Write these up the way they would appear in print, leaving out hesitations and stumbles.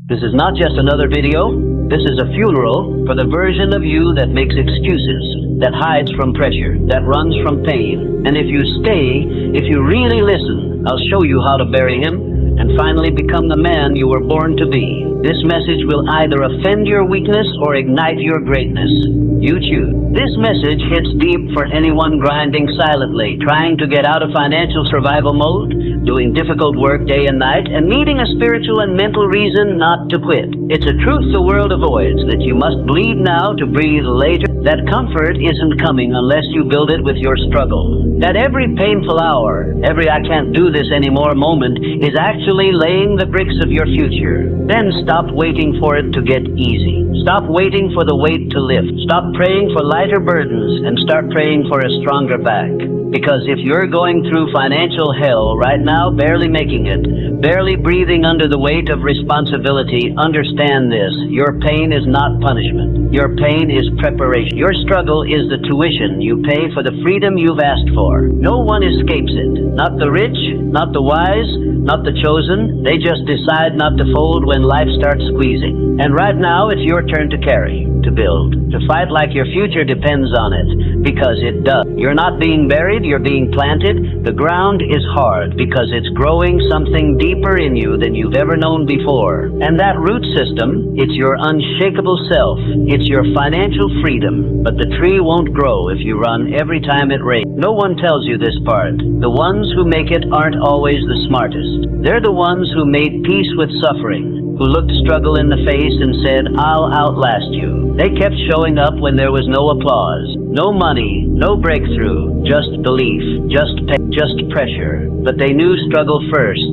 This is not just another video. This is a funeral for the version of you that makes excuses, that hides from pressure, that runs from pain. And if you stay, if you really listen, I'll show you how to bury him and finally become the man you were born to be. This message will either offend your weakness or ignite your greatness. You choose. This message hits deep for anyone grinding silently, trying to get out of financial survival mode, doing difficult work day and night, and needing a spiritual and mental reason not to quit. It's a truth the world avoids, that you must bleed now to breathe later, that comfort isn't coming unless you build it with your struggle, that every painful hour, every I can't do this anymore moment is actually laying the bricks of your future. Then stop waiting for it to get easy. Stop waiting for the weight to lift. Stop praying for lighter burdens and start praying for a stronger back. Because if you're going through financial hell right now, barely making it, barely breathing under the weight of responsibility, understand this: your pain is not punishment. Your pain is preparation. Your struggle is the tuition you pay for the freedom you've asked for. No one escapes it. Not the rich, not the wise, not the chosen. They just decide not to fold when life starts squeezing. And right now, it's your turn to carry, to build, to fight like your future depends on it, because it does. You're not being buried, you're being planted. The ground is hard because it's growing something deeper in you than you've ever known before. And that root system, it's your unshakable self. It's your financial freedom. But the tree won't grow if you run every time it rains. No one tells you this part. The ones who make it aren't always the smartest. They're the ones who made peace with suffering, who looked struggle in the face and said, "I'll outlast you." They kept showing up when there was no applause, no money, no breakthrough, just belief, just pain, just pressure. But they knew struggle first,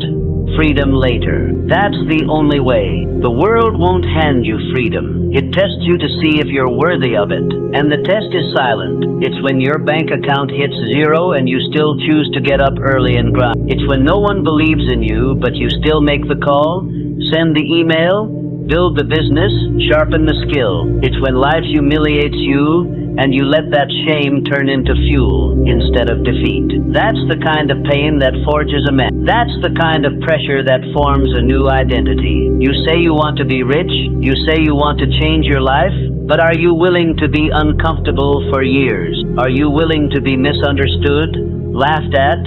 freedom later. That's the only way. The world won't hand you freedom. It tests you to see if you're worthy of it. And the test is silent. It's when your bank account hits zero and you still choose to get up early and grind. It's when no one believes in you, but you still make the call, send the email, build the business, sharpen the skill. It's when life humiliates you and you let that shame turn into fuel instead of defeat. That's the kind of pain that forges a man. That's the kind of pressure that forms a new identity. You say you want to be rich, you say you want to change your life, but are you willing to be uncomfortable for years? Are you willing to be misunderstood, laughed at,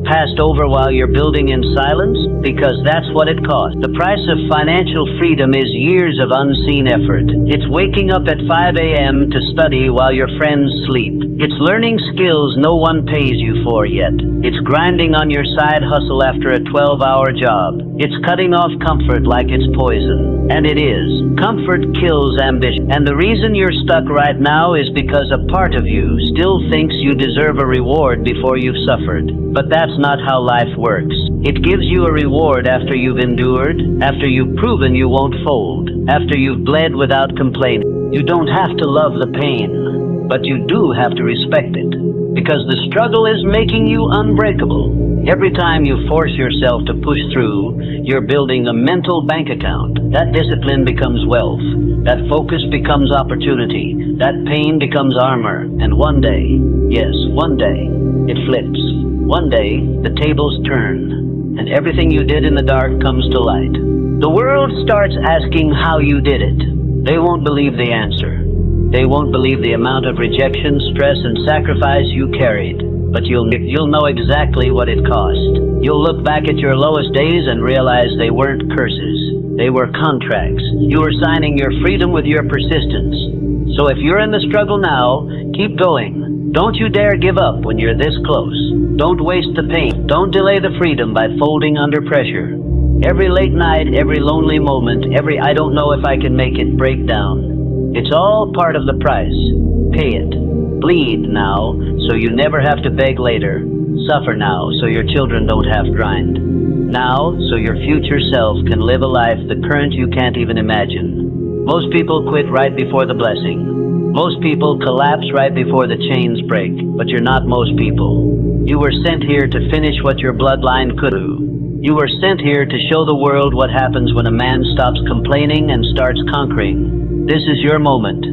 passed over while you're building in silence? Because that's what it costs. The price of financial freedom is years of unseen effort. It's waking up at 5 a.m. to study while your friends sleep. It's learning skills no one pays you for yet. It's grinding on your side hustle after a 12-hour job. It's cutting off comfort like it's poison. And it is. Comfort kills ambition. And the reason you're stuck right now is because a part of you still thinks you deserve a reward before you've suffered. But that's not how life works. It gives you a reward after you've endured, after you've proven you won't fold, after you've bled without complaining. You don't have to love the pain, but you do have to respect it, because the struggle is making you unbreakable. Every time you force yourself to push through, you're building a mental bank account. That discipline becomes wealth. That focus becomes opportunity. That pain becomes armor. And one day, yes, one day, it flips. One day, the tables turn, and everything you did in the dark comes to light. The world starts asking how you did it. They won't believe the answer. They won't believe the amount of rejection, stress, and sacrifice you carried. But you'll know exactly what it cost. You'll look back at your lowest days and realize they weren't curses. They were contracts. You were signing your freedom with your persistence. So if you're in the struggle now, keep going. Don't you dare give up when you're this close. Don't waste the pain. Don't delay the freedom by folding under pressure. Every late night, every lonely moment, every I don't know if I can make it breakdown. It's all part of the price. Pay it. Bleed now, so you never have to beg later. Suffer now, so your children don't have to grind. Now, so your future self can live a life the current you can't even imagine. Most people quit right before the blessing. Most people collapse right before the chains break, but you're not most people. You were sent here to finish what your bloodline could do. You were sent here to show the world what happens when a man stops complaining and starts conquering. This is your moment.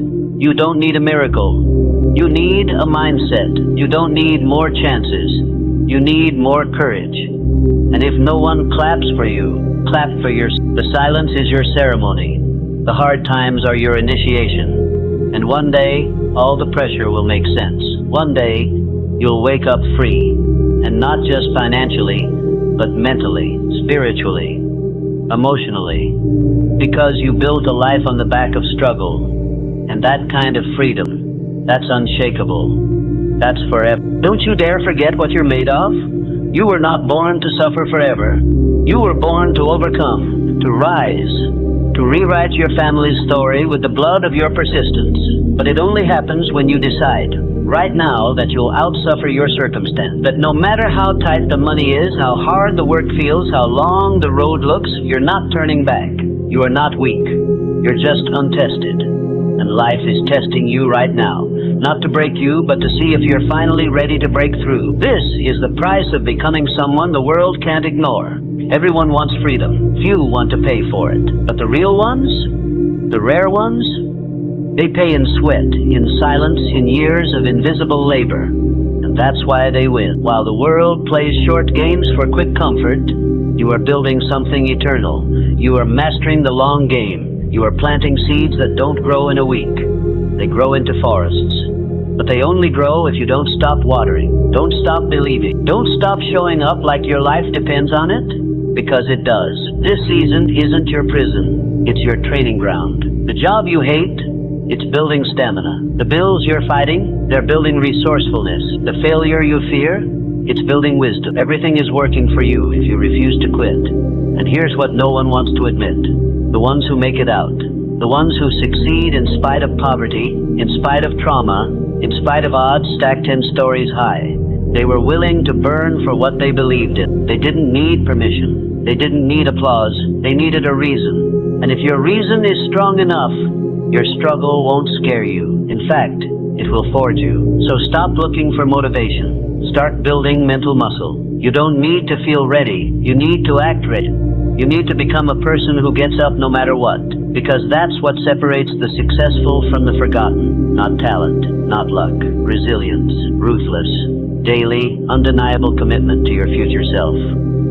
You don't need a miracle. You need a mindset. You don't need more chances. You need more courage. And if no one claps for you, clap for yourself. The silence is your ceremony. The hard times are your initiation. And one day, all the pressure will make sense. One day, you'll wake up free. And not just financially, but mentally, spiritually, emotionally. Because you built a life on the back of struggle. And that kind of freedom, that's unshakable. That's forever. Don't you dare forget what you're made of. You were not born to suffer forever. You were born to overcome, to rise, to rewrite your family's story with the blood of your persistence. But it only happens when you decide, right now, that you'll outsuffer your circumstance. That no matter how tight the money is, how hard the work feels, how long the road looks, you're not turning back. You are not weak. You're just untested. And life is testing you right now. Not to break you, but to see if you're finally ready to break through. This is the price of becoming someone the world can't ignore. Everyone wants freedom. Few want to pay for it. But the real ones, the rare ones, they pay in sweat, in silence, in years of invisible labor. And that's why they win. While the world plays short games for quick comfort, you are building something eternal. You are mastering the long game. You are planting seeds that don't grow in a week. They grow into forests. But they only grow if you don't stop watering. Don't stop believing. Don't stop showing up like your life depends on it, because it does. This season isn't your prison. It's your training ground. The job you hate, it's building stamina. The bills you're fighting, they're building resourcefulness. The failure you fear, it's building wisdom. Everything is working for you if you refuse to quit. And here's what no one wants to admit. The ones who make it out. The ones who succeed in spite of poverty, in spite of trauma, in spite of odds stacked 10 stories high. They were willing to burn for what they believed in. They didn't need permission. They didn't need applause. They needed a reason. And if your reason is strong enough, your struggle won't scare you. In fact, it will forge you. So stop looking for motivation. Start building mental muscle. You don't need to feel ready. You need to act ready. You need to become a person who gets up no matter what, because that's what separates the successful from the forgotten. Not talent, not luck, resilience, ruthless, daily, undeniable commitment to your future self.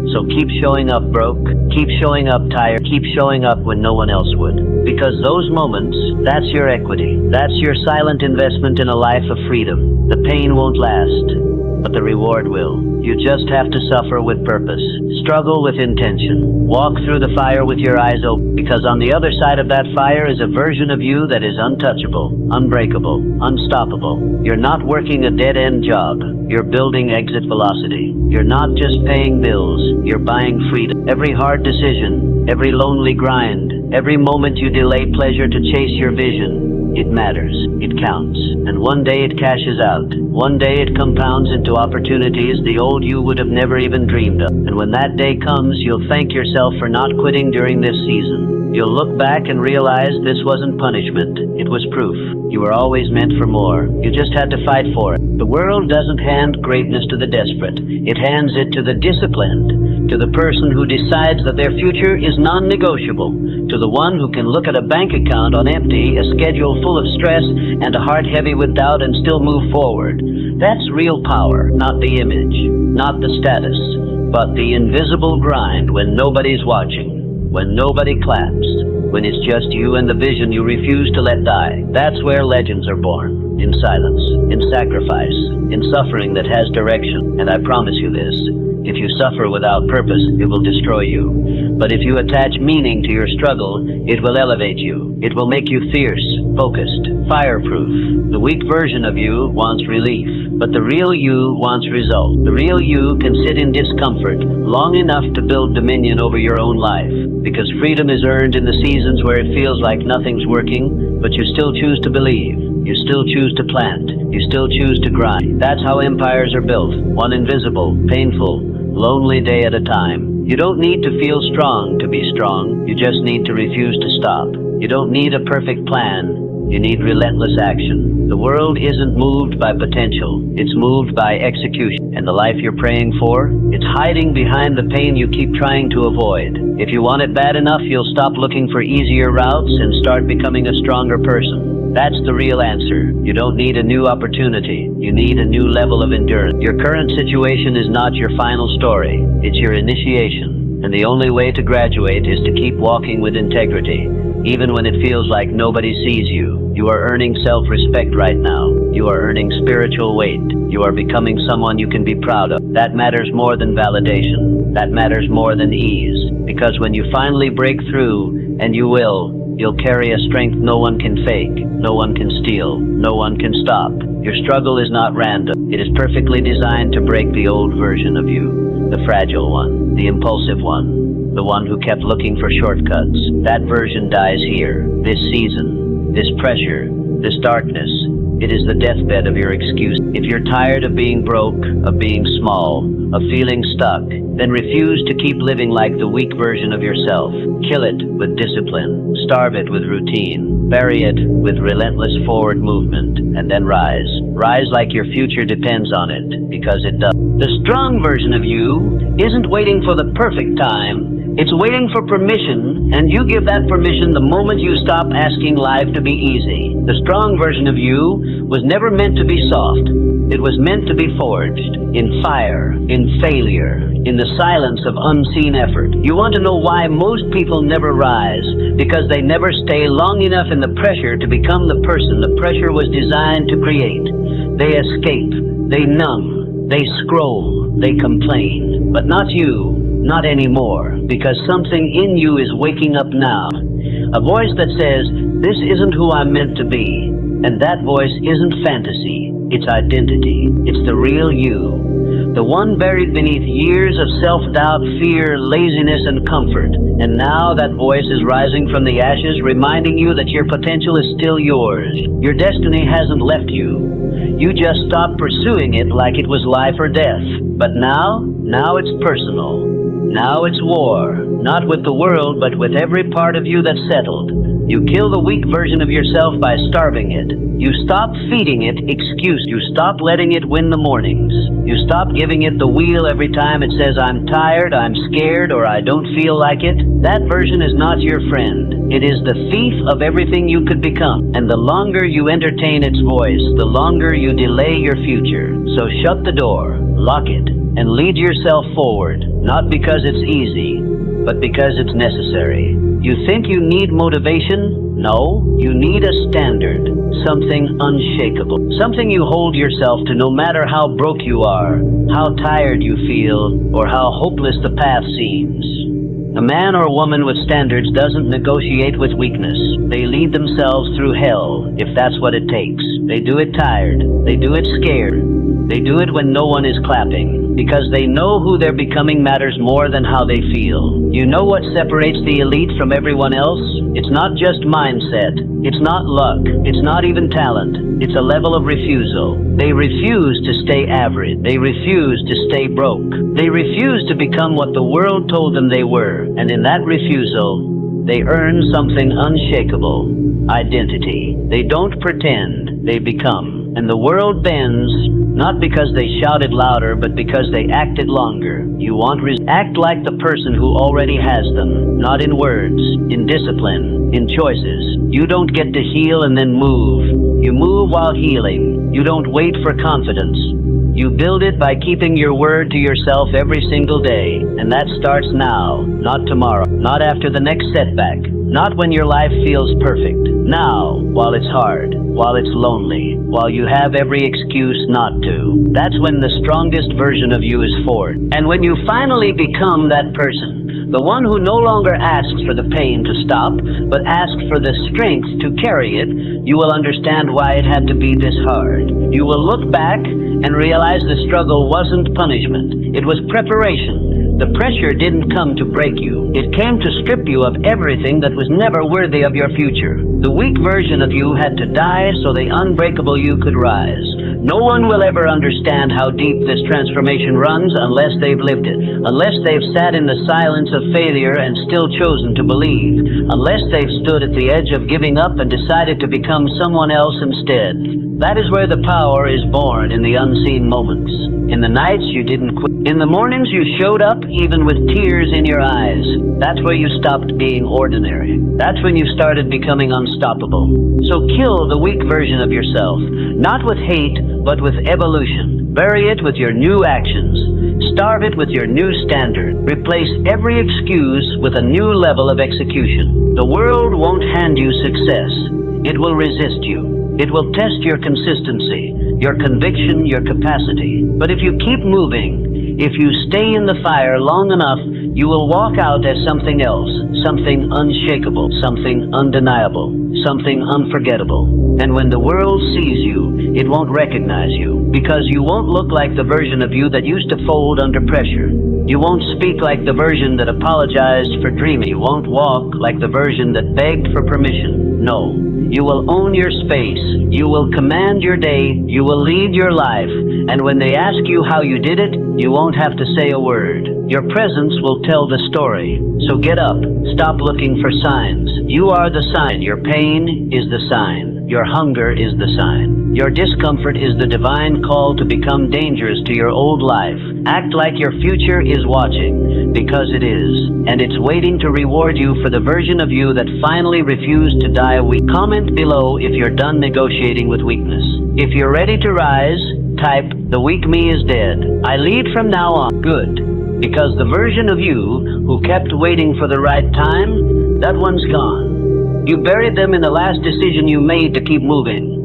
So keep showing up broke, keep showing up tired, keep showing up when no one else would. Because those moments, that's your equity. That's your silent investment in a life of freedom. The pain won't last, but the reward will. You just have to suffer with purpose. Struggle with intention. Walk through the fire with your eyes open, because on the other side of that fire is a version of you that is untouchable, unbreakable, unstoppable. You're not working a dead-end job. You're building exit velocity. You're not just paying bills. You're buying freedom. Every hard decision, every lonely grind, every moment you delay pleasure to chase your vision, it matters. It counts. And one day it cashes out. One day it compounds into opportunities the old you would have never even dreamed of. And when that day comes, you'll thank yourself for not quitting during this season. You'll look back and realize this wasn't punishment. It was proof. You were always meant for more. You just had to fight for it. The world doesn't hand greatness to the desperate. It hands it to the disciplined, to the person who decides that their future is non-negotiable, to the one who can look at a bank account on empty, a schedule full of stress, and a heart heavy with doubt and still move forward. That's real power, not the image, not the status, but the invisible grind when nobody's watching, when nobody claps, when it's just you and the vision you refuse to let die. That's where legends are born, in silence, in sacrifice, in suffering that has direction. And I promise you this, if you suffer without purpose, it will destroy you. But if you attach meaning to your struggle, it will elevate you. It will make you fierce, focused, fireproof. The weak version of you wants relief, but the real you wants result. The real you can sit in discomfort long enough to build dominion over your own life, because freedom is earned in the seasons where it feels like nothing's working, but you still choose to believe. You still choose to plant. You still choose to grind. That's how empires are built, one invisible, painful, lonely day at a time. You don't need to feel strong to be strong. You just need to refuse to stop. You don't need a perfect plan. You need relentless action. The world isn't moved by potential. It's moved by execution. And the life you're praying for, it's hiding behind the pain you keep trying to avoid. If you want it bad enough, you'll stop looking for easier routes and start becoming a stronger person. That's the real answer. You don't need a new opportunity. You need a new level of endurance. Your current situation is not your final story. It's your initiation. And the only way to graduate is to keep walking with integrity, even when it feels like nobody sees you. You are earning self-respect right now. You are earning spiritual weight. You are becoming someone you can be proud of. That matters more than validation. That matters more than ease. Because when you finally break through, and you will, you'll carry a strength no one can fake, no one can steal, no one can stop. Your struggle is not random. It is perfectly designed to break the old version of you, the fragile one, the impulsive one, the one who kept looking for shortcuts. That version dies here, this season, this pressure, this darkness. It is the deathbed of your excuse. If you're tired of being broke, of being small, of feeling stuck, then refuse to keep living like the weak version of yourself. Kill it with discipline. Starve it with routine. Bury it with relentless forward movement. And then rise. Rise like your future depends on it, because it does. The strong version of you isn't waiting for the perfect time. It's waiting for permission, and you give that permission the moment you stop asking life to be easy. The strong version of you was never meant to be soft. It was meant to be forged in fire, in failure, in the silence of unseen effort. You want to know why most people never rise? Because they never stay long enough in the pressure to become the person the pressure was designed to create. They escape, they numb, they scroll, they complain. But not you. Not anymore, because something in you is waking up now. A voice that says, this isn't who I'm meant to be. And that voice isn't fantasy, it's identity. It's the real you. The one buried beneath years of self-doubt, fear, laziness, and comfort. And now that voice is rising from the ashes, reminding you that your potential is still yours. Your destiny hasn't left you. You just stopped pursuing it like it was life or death. But now it's personal. Now it's war, not with the world, but with every part of you that's settled. You kill the weak version of yourself by starving it. You stop feeding it excuse. You stop letting it win the mornings. You stop giving it the wheel every time it says, I'm tired, I'm scared, or I don't feel like it. That version is not your friend. It is the thief of everything you could become. And the longer you entertain its voice, the longer you delay your future. So shut the door, lock it, and lead yourself forward, not because it's easy, but because it's necessary. You think you need motivation? No, you need a standard, something unshakable, something you hold yourself to no matter how broke you are, how tired you feel, or how hopeless the path seems. A man or woman with standards doesn't negotiate with weakness. They lead themselves through hell, if that's what it takes. They do it tired. They do it scared. They do it when no one is clapping, because they know who they're becoming matters more than how they feel. You know what separates the elite from everyone else? It's not just mindset. It's not luck. It's not even talent. It's a level of refusal. They refuse to stay average. They refuse to stay broke. They refuse to become what the world told them they were. And in that refusal, they earn something unshakable. Identity. They don't pretend. They become. And the world bends, not because they shouted louder, but because they acted longer. You want act like the person who already has them, not in words, in discipline, in choices. You don't get to heal and then move. You move while healing. You don't wait for confidence. You build it by keeping your word to yourself every single day. And that starts now, not tomorrow, not after the next setback, not when your life feels perfect. Now, while it's hard, while it's lonely, while you have every excuse not to. That's when the strongest version of you is forged. And when you finally become that person, the one who no longer asks for the pain to stop, but asks for the strength to carry it, you will understand why it had to be this hard. You will look back and realize the struggle wasn't punishment. It was preparation. The pressure didn't come to break you. It came to strip you of everything that was never worthy of your future. The weak version of you had to die so the unbreakable you could rise. No one will ever understand how deep this transformation runs unless they've lived it, unless they've sat in the silence of failure and still chosen to believe, unless they've stood at the edge of giving up and decided to become someone else instead. That is where the power is born, in the unseen moments. In the nights you didn't quit. In the mornings you showed up even with tears in your eyes. That's where you stopped being ordinary. That's when you started becoming unstoppable. So kill the weak version of yourself, not with hate, but with evolution. Bury it with your new actions. Starve it with your new standard. Replace every excuse with a new level of execution. The world won't hand you success. It will resist you. It will test your consistency, your conviction, your capacity. But if you keep moving, if you stay in the fire long enough, you will walk out as something else, something unshakable, something undeniable, something unforgettable. And when the world sees you, it won't recognize you, because you won't look like the version of you that used to fold under pressure. You won't speak like the version that apologized for dreaming. You won't walk like the version that begged for permission. No. You will own your space. You will command your day. You will lead your life. And when they ask you how you did it, you won't have to say a word. Your presence will tell the story. So get up. Stop looking for signs. You are the sign. Your pain is the sign. Your hunger is the sign. Your discomfort is the divine call to become dangerous to your old life. Act like your future is watching, because it is, and it's waiting to reward you for the version of you that finally refused to die weak. Comment below if you're done negotiating with weakness. If you're ready to rise, type, "The weak me is dead. I lead from now on." Good. Because the version of you who kept waiting for the right time, that one's gone. You buried them in the last decision you made to keep moving.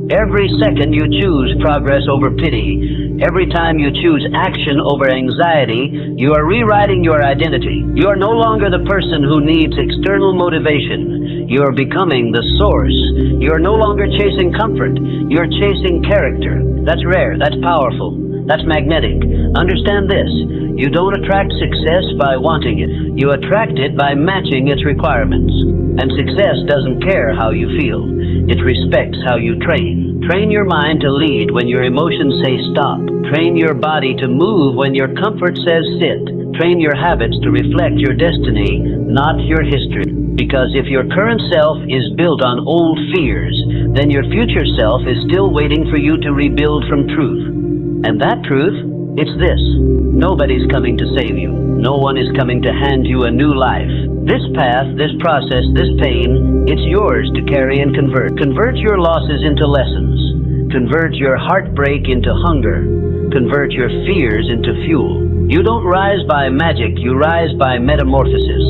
Every second you choose progress over pity. Every time you choose action over anxiety, you are rewriting your identity. You are no longer the person who needs external motivation. You are becoming the source. You are no longer chasing comfort. You are chasing character. That's rare. That's powerful. That's magnetic. Understand this. You don't attract success by wanting it. You attract it by matching its requirements. And success doesn't care how you feel. It respects how you train. Train your mind to lead when your emotions say stop. Train your body to move when your comfort says sit. Train your habits to reflect your destiny, not your history. Because if your current self is built on old fears, then your future self is still waiting for you to rebuild from truth. And that truth, it's this. Nobody's coming to save you. No one is coming to hand you a new life. This path, this process, this pain, it's yours to carry and convert. Convert your losses into lessons. Convert your heartbreak into hunger. Convert your fears into fuel. You don't rise by magic, you rise by metamorphosis.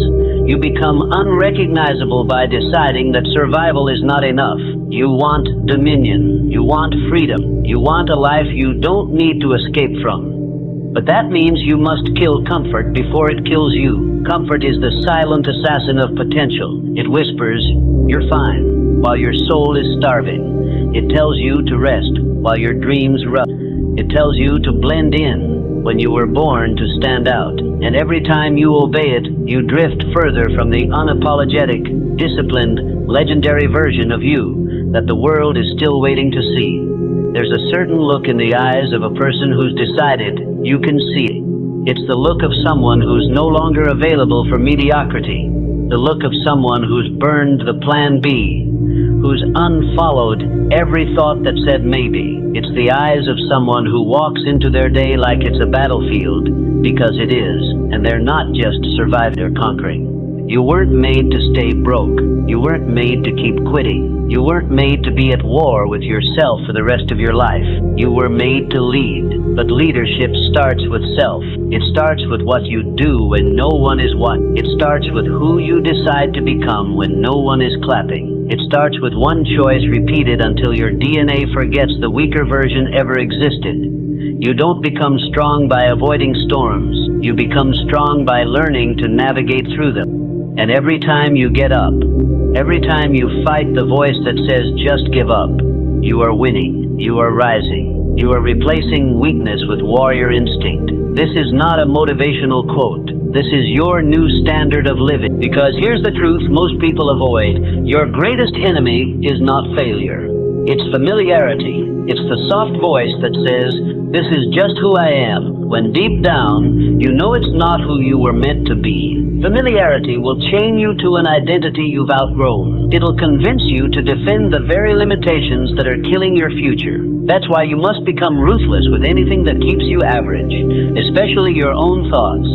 You become unrecognizable by deciding that survival is not enough. You want dominion. You want freedom. You want a life you don't need to escape from. But that means you must kill comfort before it kills you. Comfort is the silent assassin of potential. It whispers, "You're fine," while your soul is starving. It tells you to rest while your dreams rust. It tells you to blend in when you were born to stand out. And every time you obey it, you drift further from the unapologetic, disciplined, legendary version of you that the world is still waiting to see. There's a certain look in the eyes of a person who's decided you can see it. It's the look of someone who's no longer available for mediocrity. The look of someone who's burned the plan B, who's unfollowed every thought that said maybe. It's the eyes of someone who walks into their day like it's a battlefield, because it is, and they're not just surviving, they're conquering. You weren't made to stay broke. You weren't made to keep quitting. You weren't made to be at war with yourself for the rest of your life. You were made to lead. But leadership starts with self. It starts with what you do when no one is watching. It starts with who you decide to become when no one is clapping. It starts with one choice repeated until your DNA forgets the weaker version ever existed. You don't become strong by avoiding storms. You become strong by learning to navigate through them. And every time you get up, every time you fight the voice that says just give up, you are winning, you are rising, you are replacing weakness with warrior instinct. This is not a motivational quote. This is your new standard of living. Because here's the truth most people avoid. Your greatest enemy is not failure. It's familiarity. It's the soft voice that says, "This is just who I am," when deep down, you know it's not who you were meant to be. Familiarity will chain you to an identity you've outgrown. It'll convince you to defend the very limitations that are killing your future. That's why you must become ruthless with anything that keeps you average, especially your own thoughts.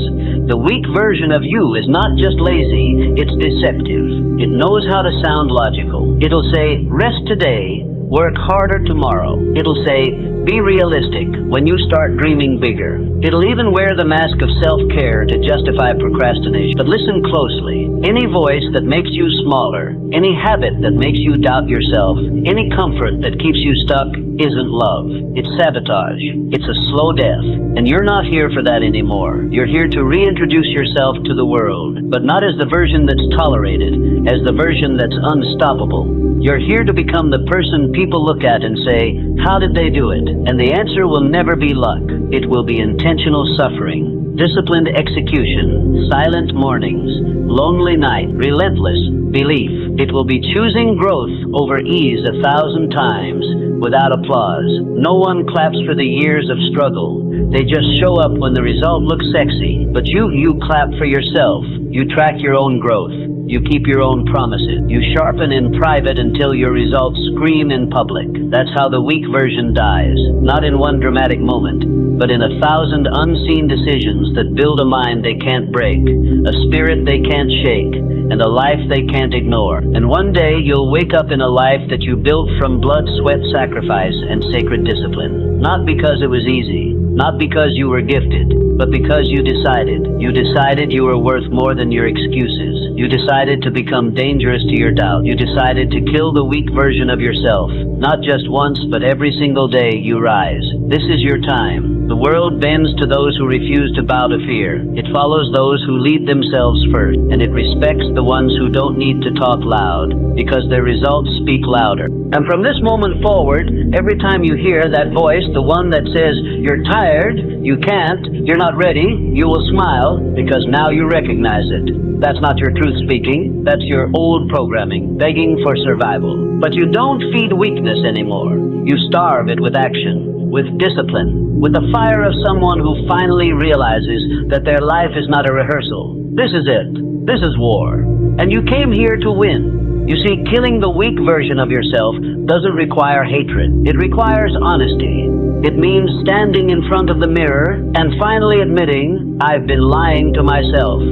The weak version of you is not just lazy, it's deceptive. It knows how to sound logical. It'll say, "Rest today, work harder tomorrow." It'll say, "Be realistic when you start dreaming bigger." It'll even wear the mask of self-care to justify procrastination. But listen closely. Any voice that makes you smaller, any habit that makes you doubt yourself, any comfort that keeps you stuck isn't love. It's sabotage. It's a slow death. And you're not here for that anymore. You're here to reintroduce yourself to the world, but not as the version that's tolerated, as the version that's unstoppable. You're here to become the person people look at and say, "How did they do it?" And the answer will never be luck. It will be intentional suffering, disciplined execution, silent mornings, lonely night, relentless belief. It will be choosing growth over ease 1,000 times without applause. No one claps for the years of struggle. They just show up when the result looks sexy. But you clap for yourself. You track your own growth. You keep your own promises. You sharpen in private until your results scream in public. That's how the weak version dies. Not in one dramatic moment, but in 1,000 unseen decisions that build a mind they can't break, a spirit they can't shake, and a life they can't ignore. And one day you'll wake up in a life that you built from blood, sweat, sacrifice, and sacred discipline. Not because it was easy, not because you were gifted, but because you decided. You decided you were worth more than your excuses. You decided to become dangerous to your doubt. You decided to kill the weak version of yourself. Not just once, but every single day you rise. This is your time. The world bends to those who refuse to bow to fear. It follows those who lead themselves first, and it respects the ones who don't need to talk loud, because their results speak louder. And from this moment forward, every time you hear that voice, the one that says, "You're tired, you can't, you're not ready," you will smile, because now you recognize it. That's not your truth speaking. That's your old programming, begging for survival. But you don't feed weakness anymore. You starve it with action, with discipline, with the fire of someone who finally realizes that their life is not a rehearsal. This is it. This is war. And you came here to win. You see, killing the weak version of yourself doesn't require hatred. It requires honesty. It means standing in front of the mirror and finally admitting, "I've been lying to myself."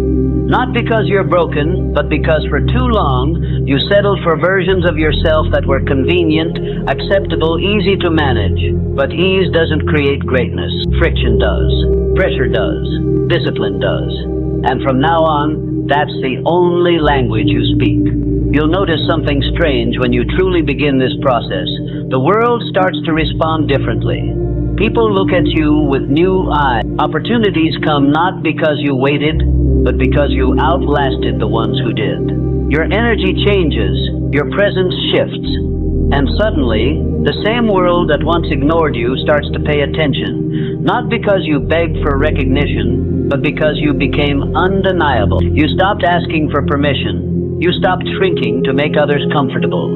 Not because you're broken, but because for too long you settled for versions of yourself that were convenient, acceptable, easy to manage. But ease doesn't create greatness. Friction does. Pressure does. Discipline does. And from now on, that's the only language you speak. You'll notice something strange when you truly begin this process. The world starts to respond differently. People look at you with new eyes. Opportunities come not because you waited, but because you outlasted the ones who did. Your energy changes, your presence shifts, and suddenly, the same world that once ignored you starts to pay attention. Not because you begged for recognition, but because you became undeniable. You stopped asking for permission. You stopped shrinking to make others comfortable.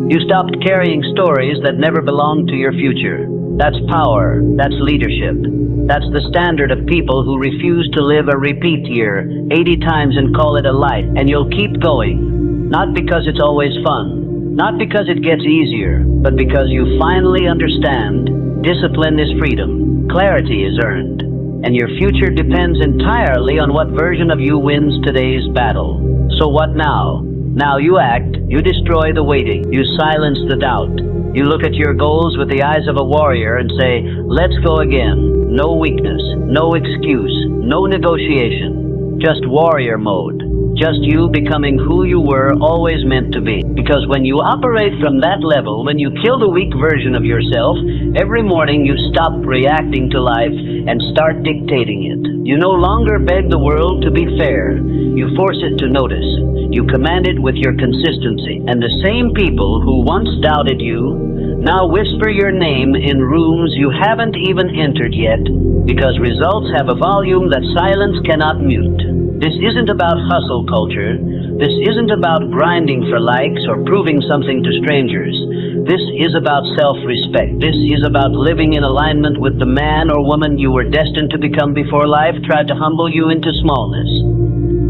You stopped carrying stories that never belonged to your future. That's power. That's leadership. That's the standard of people who refuse to live a repeat year 80 times and call it a life. And you'll keep going. Not because it's always fun. Not because it gets easier. But because you finally understand discipline is freedom. Clarity is earned. And your future depends entirely on what version of you wins today's battle. So what now? Now you act, you destroy the waiting, you silence the doubt. You look at your goals with the eyes of a warrior and say, "Let's go again." No weakness, no excuse, no negotiation. Just warrior mode. Just you becoming who you were always meant to be. Because when you operate from that level, when you kill the weak version of yourself, every morning you stop reacting to life and start dictating it. You no longer beg the world to be fair. You force it to notice. You command it with your consistency. And the same people who once doubted you now whisper your name in rooms you haven't even entered yet, because results have a volume that silence cannot mute. This isn't about hustle culture. This isn't about grinding for likes or proving something to strangers. This is about self-respect. This is about living in alignment with the man or woman you were destined to become before life tried to humble you into smallness.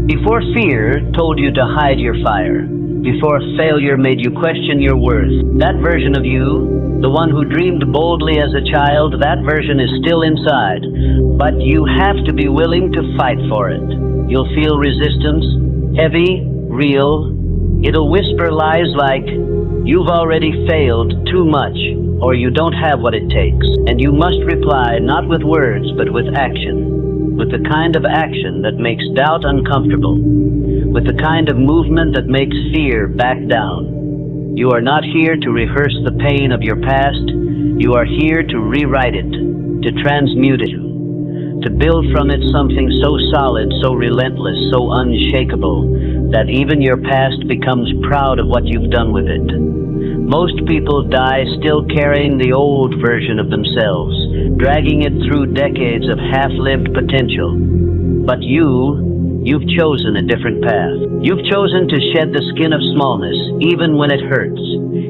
Before fear told you to hide your fire. Before failure made you question your worth. That version of you, the one who dreamed boldly as a child, that version is still inside. But you have to be willing to fight for it. You'll feel resistance, heavy, real. It'll whisper lies like, you've already failed too much, or you don't have what it takes. And you must reply not with words, but with action. With the kind of action that makes doubt uncomfortable. With the kind of movement that makes fear back down. You are not here to rehearse the pain of your past. You are here to rewrite it, to transmute it, to build from it something so solid, so relentless, so unshakable, that even your past becomes proud of what you've done with it. Most people die still carrying the old version of themselves, dragging it through decades of half-lived potential. But you've chosen a different path. You've chosen to shed the skin of smallness, even when it hurts.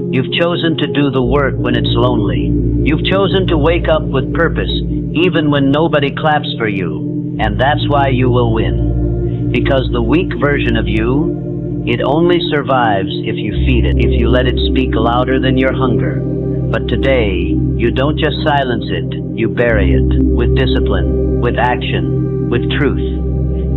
You've chosen to do the work when it's lonely. You've chosen to wake up with purpose, even when nobody claps for you. And that's why you will win. Because the weak version of you, it only survives if you feed it, if you let it speak louder than your hunger. But today, you don't just silence it, you bury it with discipline, with action, with truth.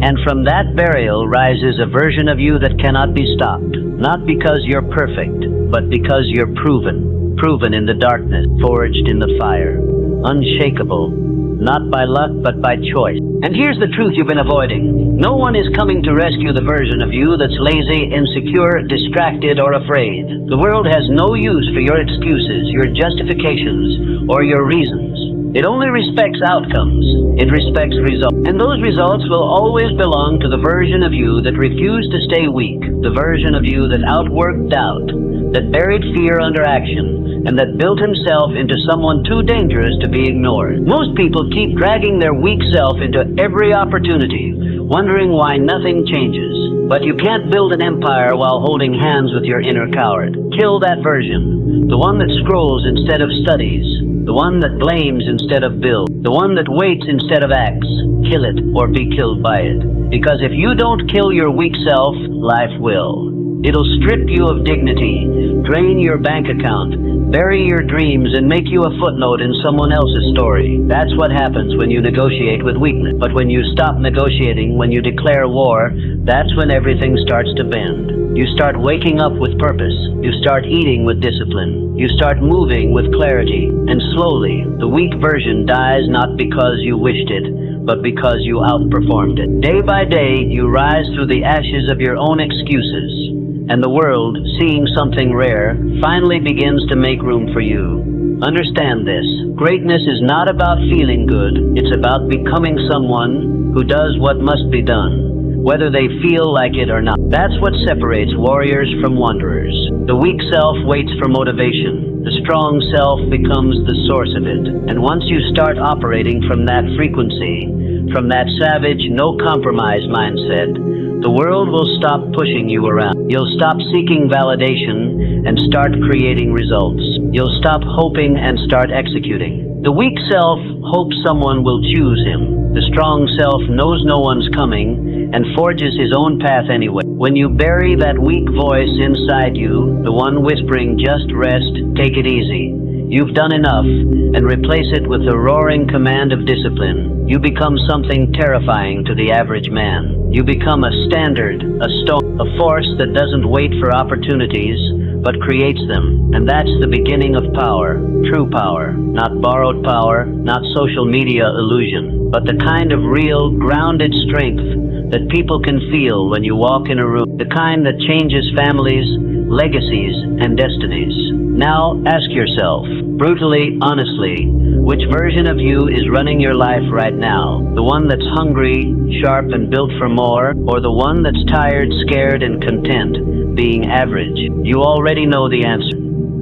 And from that burial rises a version of you that cannot be stopped. Not because you're perfect, but because you're proven. Proven in the darkness, forged in the fire. Unshakable, not by luck, but by choice. And here's the truth you've been avoiding. No one is coming to rescue the version of you that's lazy, insecure, distracted, or afraid. The world has no use for your excuses, your justifications, or your reasons. It only respects outcomes. It respects results. And those results will always belong to the version of you that refused to stay weak, the version of you that outworked doubt, that buried fear under action, and that built himself into someone too dangerous to be ignored. Most people keep dragging their weak self into every opportunity, wondering why nothing changes. But you can't build an empire while holding hands with your inner coward. Kill that version. The one that scrolls instead of studies. The one that blames instead of builds. The one that waits instead of acts. Kill it or be killed by it. Because if you don't kill your weak self, life will. It'll strip you of dignity, drain your bank account, bury your dreams, and make you a footnote in someone else's story. That's what happens when you negotiate with weakness. But when you stop negotiating, when you declare war, that's when everything starts to bend. You start waking up with purpose. You start eating with discipline. You start moving with clarity. And slowly, the weak version dies not because you wished it, but because you outperformed it. Day by day, you rise through the ashes of your own excuses. And the world, seeing something rare, finally begins to make room for you. Understand this. Greatness is not about feeling good. It's about becoming someone who does what must be done, whether they feel like it or not. That's what separates warriors from wanderers. The weak self waits for motivation. The strong self becomes the source of it. And once you start operating from that frequency, from that savage, no-compromise mindset, the world will stop pushing you around. You'll stop seeking validation and start creating results. You'll stop hoping and start executing. The weak self hopes someone will choose him. The strong self knows no one's coming and forges his own path anyway. When you bury that weak voice inside you, the one whispering, just rest, take it easy, you've done enough, and replace it with the roaring command of discipline, you become something terrifying to the average man. You become a standard, a stone, a force that doesn't wait for opportunities, but creates them. And that's the beginning of power, true power, not borrowed power, not social media illusion, but the kind of real, grounded strength that people can feel when you walk in a room, the kind that changes families, legacies, and destinies. Now, ask yourself, brutally, honestly, which version of you is running your life right now? The one that's hungry, sharp, and built for more, or the one that's tired, scared, and content, being average? You already know the answer,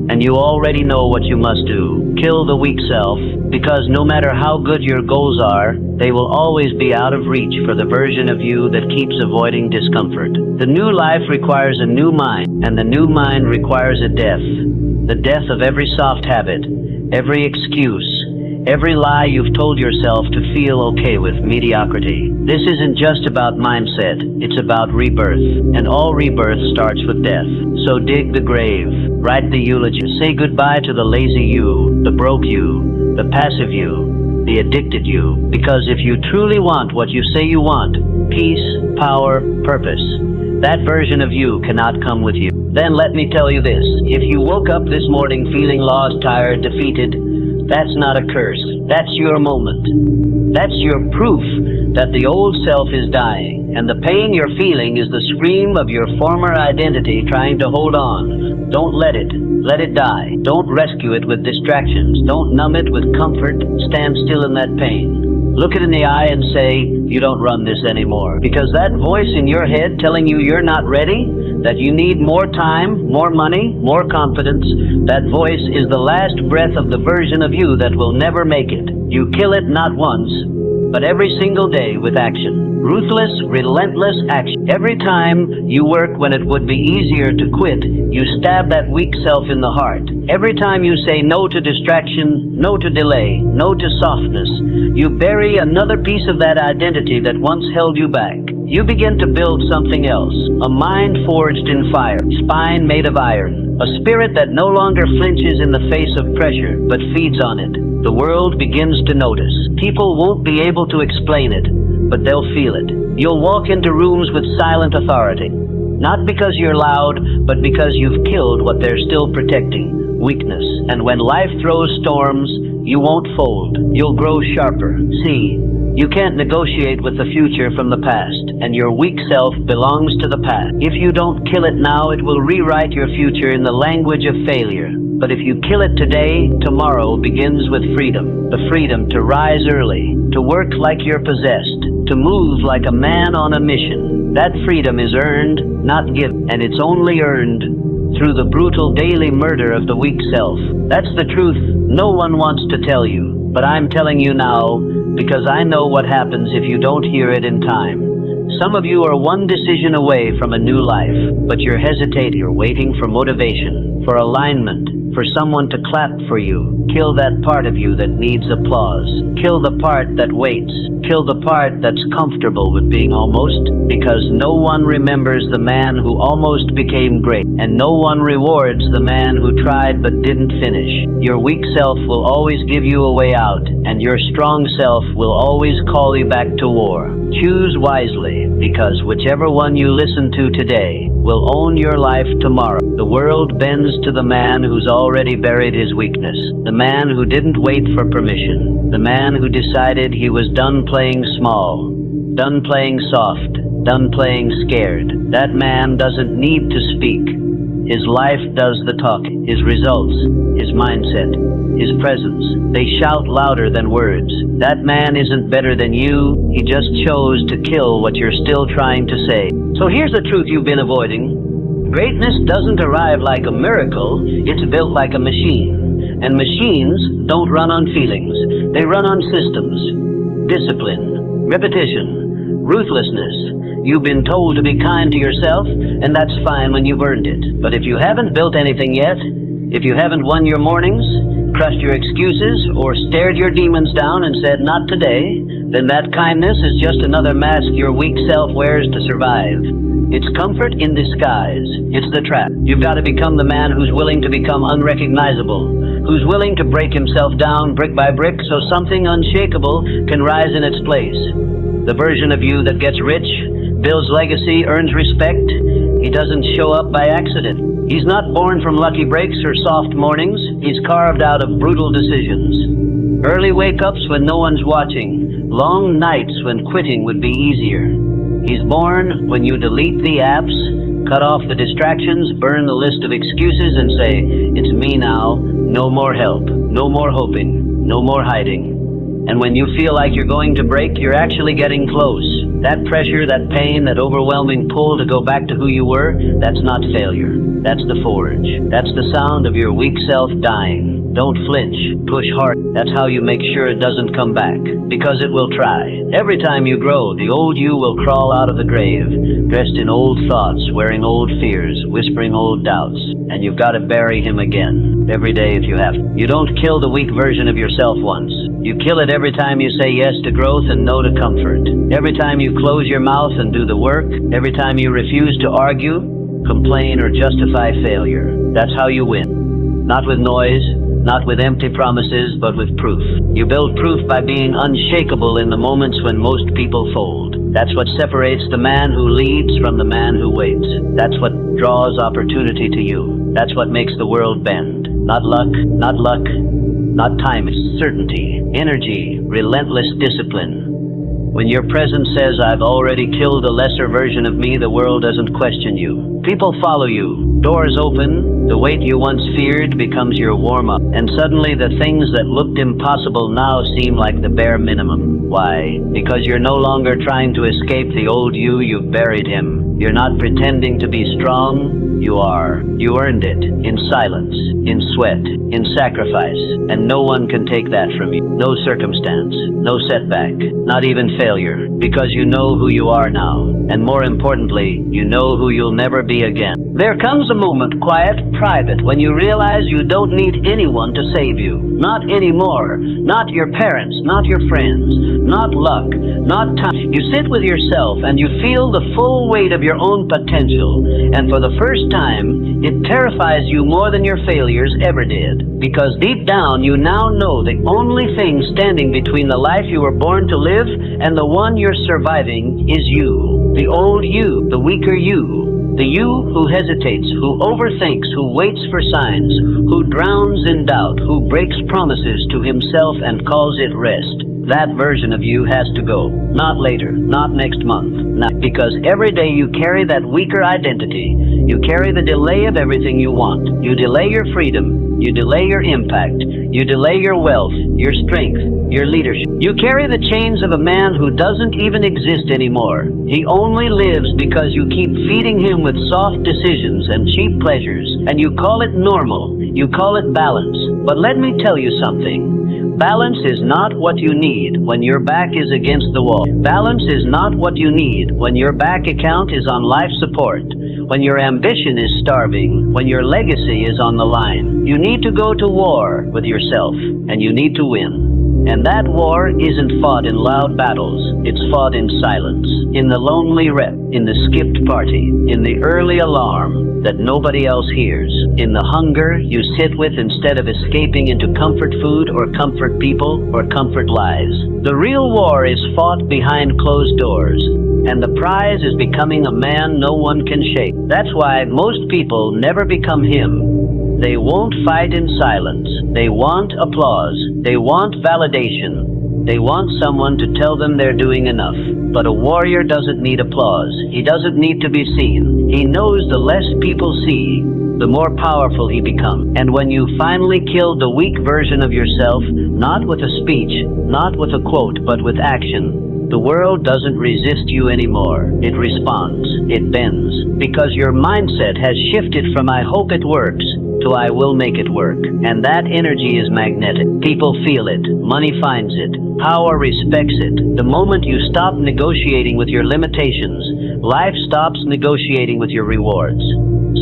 and you already know what you must do. Kill the weak self, because no matter how good your goals are, They will always be out of reach for the version of you that keeps avoiding discomfort. The new life requires a new mind, and the new mind requires a death. The death of every soft habit, every excuse, every lie you've told yourself to feel okay with mediocrity. This isn't just about mindset, it's about rebirth. And all rebirth starts with death. So dig the grave, write the eulogy, say goodbye to the lazy you, the broke you, the passive you, the addicted you. Because if you truly want what you say you want, peace, power, purpose, that version of you cannot come with you. Then let me tell you this, if you woke up this morning feeling lost, tired, defeated, that's not a curse. That's your moment. That's your proof that the old self is dying, and the pain you're feeling is the scream of your former identity trying to hold on. Don't let it. Let it die. Don't rescue it with distractions. Don't numb it with comfort. Stand still in that pain. Look it in the eye and say, you don't run this anymore. Because that voice in your head telling you you're not ready, that you need more time, more money, more confidence, that voice is the last breath of the version of you that will never make it. You kill it not once, but every single day with action. Ruthless, relentless action. Every time you work when it would be easier to quit, you stab that weak self in the heart. Every time you say no to distraction, no to delay, no to softness, you bury another piece of that identity that once held you back. You begin to build something else, a mind forged in fire, spine made of iron, a spirit that no longer flinches in the face of pressure, but feeds on it. The world begins to notice. People won't be able to explain it, but they'll feel it. You'll walk into rooms with silent authority, not because you're loud, but because you've killed what they're still protecting, weakness. And when life throws storms, you won't fold. You'll grow sharper. See, you can't negotiate with the future from the past, and your weak self belongs to the past. If you don't kill it now, it will rewrite your future in the language of failure. But if you kill it today, tomorrow begins with freedom. The freedom to rise early, to work like you're possessed, to move like a man on a mission. That freedom is earned, not given, and it's only earned through the brutal daily murder of the weak self. That's the truth no one wants to tell you, but I'm telling you now because I know what happens if you don't hear it in time. Some of you are one decision away from a new life, but you're hesitating, you're waiting for motivation, for alignment, for someone to clap for you. Kill that part of you that needs applause. Kill the part that waits. Kill the part that's comfortable with being almost, because no one remembers the man who almost became great, and no one rewards the man who tried but didn't finish. Your weak self will always give you a way out, and your strong self will always call you back to war. Choose wisely, because whichever one you listen to today will own your life tomorrow. The world bends to the man who's already buried his weakness, the man who didn't wait for permission, the man who decided he was done playing small, done playing soft, done playing scared. That man doesn't need to speak. His life does the talking. His results, his mindset, his presence, they shout louder than words. That man isn't better than you. He just chose to kill what you're still trying to say. So here's the truth you've been avoiding. Greatness doesn't arrive like a miracle. It's built like a machine. And machines don't run on feelings. They run on systems, discipline, repetition, ruthlessness. You've been told to be kind to yourself, and that's fine when you've earned it. But if you haven't built anything yet, if you haven't won your mornings, crushed your excuses, or stared your demons down and said, not today, then that kindness is just another mask your weak self wears to survive. It's comfort in disguise. It's the trap. You've got to become the man who's willing to become unrecognizable, who's willing to break himself down brick by brick so something unshakable can rise in its place. The version of you that gets rich, builds legacy, earns respect. He doesn't show up by accident. He's not born from lucky breaks or soft mornings. He's carved out of brutal decisions. Early wake-ups when no one's watching. Long nights when quitting would be easier. He's born when you delete the apps, cut off the distractions, burn the list of excuses, and say, it's me now, no more help, no more hoping, no more hiding. And when you feel like you're going to break, you're actually getting close. That pressure, that pain, that overwhelming pull to go back to who you were, that's not failure. That's the forge. That's the sound of your weak self dying. Don't flinch. Push hard. That's how you make sure it doesn't come back. Because it will try. Every time you grow, the old you will crawl out of the grave, dressed in old thoughts, wearing old fears, whispering old doubts. And you've got to bury him again, every day if you have to. You don't kill the weak version of yourself once. You kill it every time you say yes to growth and no to comfort. Every time you close your mouth and do the work. Every time you refuse to argue, complain, or justify failure. That's how you win. Not with noise, not with empty promises, but with proof. You build proof by being unshakable in the moments when most people fold. That's what separates the man who leads from the man who waits. That's what draws opportunity to you. That's what makes the world bend. Not luck, not time, it's certainty, energy, relentless discipline. When your presence says, I've already killed a lesser version of me, the world doesn't question you. People follow you. Doors open. The weight you once feared becomes your warm-up. And suddenly the things that looked impossible now seem like the bare minimum. Why? Because you're no longer trying to escape the old you, you've buried him. You're not pretending to be strong. You are. You earned it. In silence, in sweat, in sacrifice. And no one can take that from you. No circumstance, no setback, not even failure. Because you know who you are now. And more importantly, you know who you'll never be again. There comes a moment, quiet, private, when you realize you don't need anyone to save you. Not anymore. Not your parents, not your friends, not luck, not time. You sit with yourself and you feel the full weight of your own potential. And for the first time, it terrifies you more than your failures ever did. Because deep down, you now know the only thing standing between the life you were born to live and the one you're surviving is you. The old you, the weaker you. The you who hesitates, who overthinks, who waits for signs, who drowns in doubt, who breaks promises to himself and calls it rest. That version of you has to go. Not later, not next month. Not because every day you carry that weaker identity. You carry the delay of everything you want. You delay your freedom. You delay your impact. You delay your wealth, your strength, your leadership. You carry the chains of a man who doesn't even exist anymore. He only lives because you keep feeding him with soft decisions and cheap pleasures, and you call it normal. You call it balance. But let me tell you something. Balance is not what you need when your back is against the wall. Balance is not what you need when your bank account is on life support, when your ambition is starving, when your legacy is on the line. You need to go to war with yourself, and you need to win. And that war isn't fought in loud battles. It's fought in silence, in the lonely rep, in the skipped party, in the early alarm that nobody else hears, in the hunger you sit with instead of escaping into comfort food or comfort people or comfort lies. The real war is fought behind closed doors, and the prize is becoming a man no one can shake. That's why most people never become him. They won't fight in silence. They want applause. They want validation. They want someone to tell them they're doing enough. But a warrior doesn't need applause. He doesn't need to be seen. He knows the less people see, the more powerful he becomes. And when you finally kill the weak version of yourself, not with a speech, not with a quote, but with action, the world doesn't resist you anymore. It responds. It bends. Because your mindset has shifted from I hope it works to I will make it work. And that energy is magnetic. People feel it. Money finds it. Power respects it. The moment you stop negotiating with your limitations, life stops negotiating with your rewards.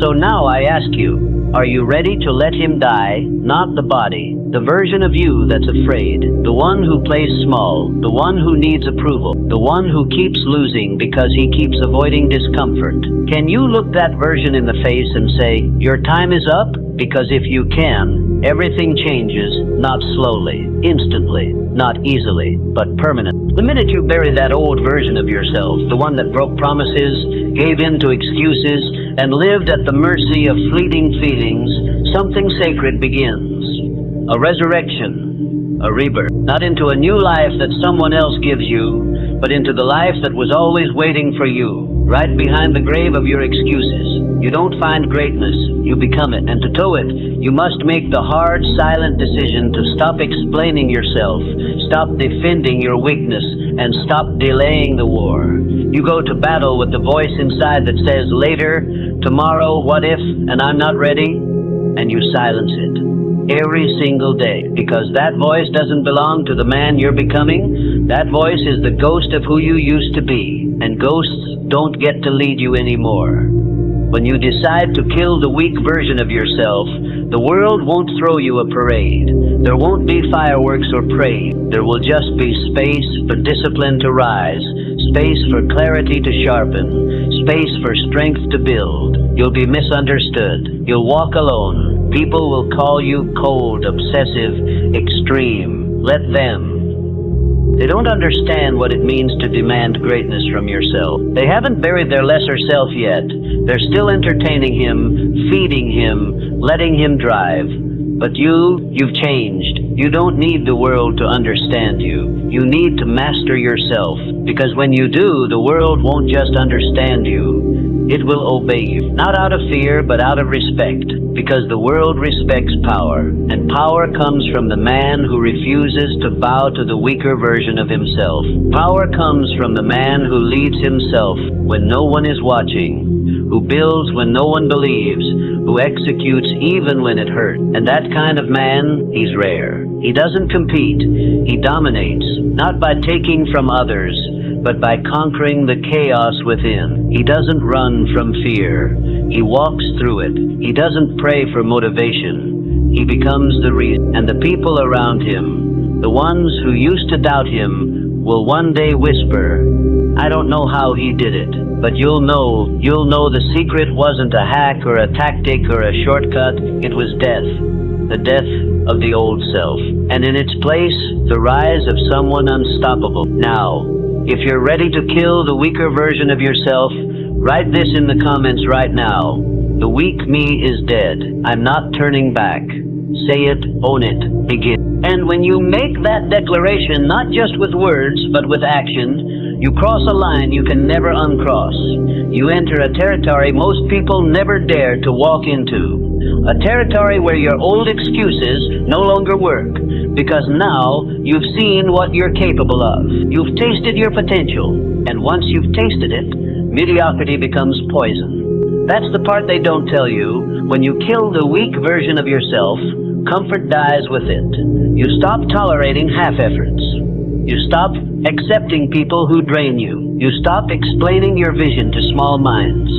So now I ask you, are you ready to let him die? Not the body, the version of you that's afraid, the one who plays small, the one who needs approval, the one who keeps losing because he keeps avoiding discomfort. Can you look that version in the face and say, your time is up? Because if you can, everything changes, not slowly, instantly, not easily, but permanently. The minute you bury that old version of yourself, the one that broke promises, gave in to excuses, and lived at the mercy of fleeting feelings, something sacred begins. A resurrection, a rebirth. Not into a new life that someone else gives you, but into the life that was always waiting for you, right behind the grave of your excuses. You don't find greatness, you become it. And to tow it, you must make the hard, silent decision to stop explaining yourself, stop defending your weakness, and stop delaying the war. You go to battle with the voice inside that says, later, tomorrow, what if, and I'm not ready, and you silence it. every single day, because that voice doesn't belong to the man you're becoming. That voice is the ghost of who you used to be, and ghosts don't get to lead you anymore. When you decide to kill the weak version of yourself, the world won't throw you a parade. There won't be fireworks or praise. There will just be space for discipline to rise, space for clarity to sharpen, space for strength to build. You'll be misunderstood. You'll walk alone. People will call you cold, obsessive, extreme. Let them. They don't understand what it means to demand greatness from yourself. They haven't buried their lesser self yet. They're still entertaining him, feeding him, letting him drive. But you've changed. You don't need the world to understand you. You need to master yourself, because when you do, the world won't just understand you. It will obey you, not out of fear, but out of respect, because the world respects power, and power comes from the man who refuses to bow to the weaker version of himself. Power comes from the man who leads himself when no one is watching, who builds when no one believes, who executes even when it hurts. And that kind of man, he's rare. He doesn't compete. He dominates, not by taking from others, but by conquering the chaos within. He doesn't run from fear. He walks through it. He doesn't pray for motivation. He becomes the reason. And the people around him, the ones who used to doubt him, will one day whisper, "I don't know how he did it." But you'll know the secret wasn't a hack or a tactic or a shortcut. It was death. The death of the old self. And in its place, the rise of someone unstoppable. Now, if you're ready to kill the weaker version of yourself, write this in the comments right now. The weak me is dead. I'm not turning back. Say it, own it, begin. And when you make that declaration, not just with words, but with action, you cross a line you can never uncross. You enter a territory most people never dare to walk into. A territory where your old excuses no longer work, because now you've seen what you're capable of. You've tasted your potential, and once you've tasted it, mediocrity becomes poison. That's the part they don't tell you. When you kill the weak version of yourself, comfort dies with it. You stop tolerating half efforts. You stop accepting people who drain you. You stop explaining your vision to small minds.